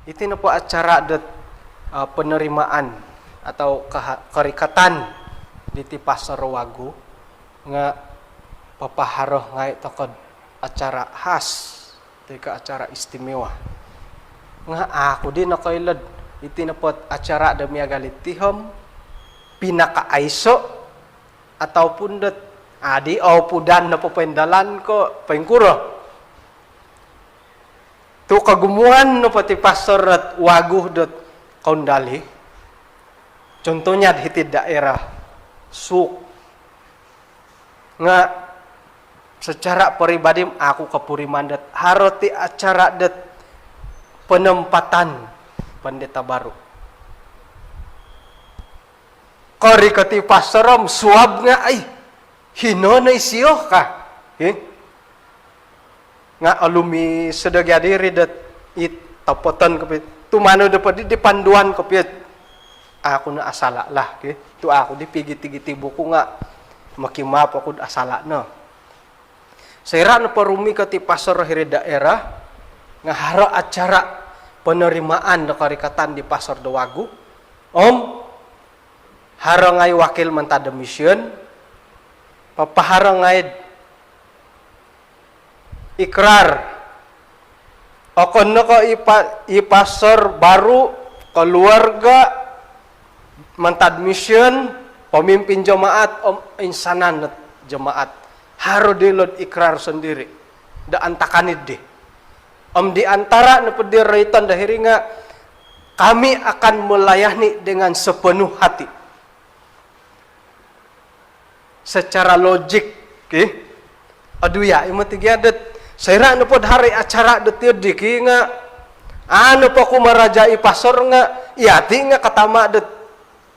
Itu na po acara dat penerimaan atau kerikatan di Pasar Wagu nga papaharoh ngay takod acara khas tika acara istimewa nga ako din nakailad iti na po acara dami agalit tihom pinakaaiso atau pundet adi o pudan na po pendalan ko pengkuro tu kagumuhan no pati Pasar at Wagu dot kaundali. Contohnya di daerah Suk nga secara pribadi aku kapuriman dat haroti acara dat penempatan pendeta baru. Kori kati pasaram suab nga ay hino na isiyo ka. Nga alumi sedagya diri dat it tapotan kapit tumano dapat di panduan kapit aku na asala lah tu aku dipigiti-giti buku nga makimap aku asala no saira na parumi kati pasar hiri daerah nga haro acara penerimaan na karikatan di Pasar Wagu haro ngay wakil mentada mission papaharo ngay ikrar okon ko ipasar baru keluarga mantad mission pemimpin jemaat insanan jemaat haro dilod ikrar sendiri da antakanid di di antara na pediraitan dahiri nga kami akan melayani dengan sepenuh hati secara logik aduh ya imatigiadat saya na pod hari acara detir diki nga ano po ko marajai pasar nga iati nga katama det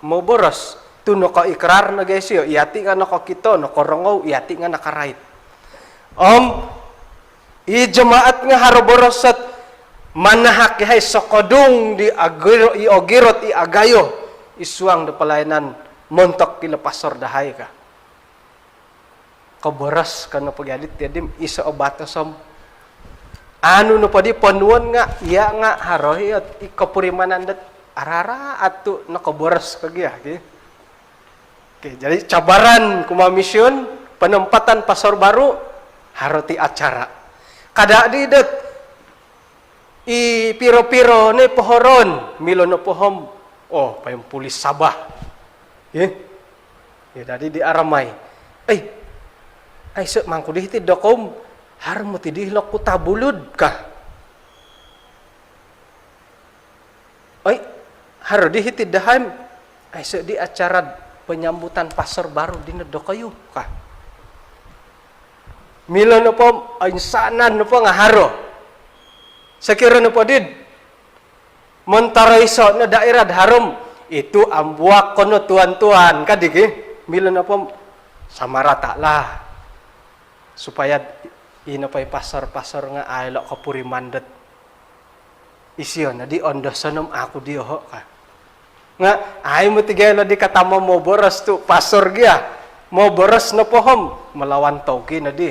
mau boros tu no ko ikrar na guys yo iati nga nako kito no korongaw iati nga nakarait i jemaat nga haro borosat manahak hay sokodung di agiro i ogirot i agayo isuang de pelayanan montok kila pasar dahay ka kaboras kana pagyalit yadim isa obata som anu no padi panuan nga iya nga harohi at ikapurimanan dat arara atu nakaboras kagya okay, jadi cabaran kumamisyon penempatan pasar baru haroti acara kada di dat i piro-piro ni pohoron milo no pohom payong pulis Sabah ya jadi di aramay ay se mangkudih ti dokom har mo ti dihlok ku tabulud ka ay har di ti dahan ay se di acara penyambutan pasar baru di nedok kayu ka mila no po insanan no po nga haro sakira no po did montaraiso na daerah harom itu ambuak kono tuan-tuan kadiki mila no po sama rata lah supaya inapay pasar-pasar nga aylo kapuri mandat isyo na di ondosanom ako di ho ka nga ay mo tigay di katama mo boras tu pasar gya mo boras na pohom malawan tawki na di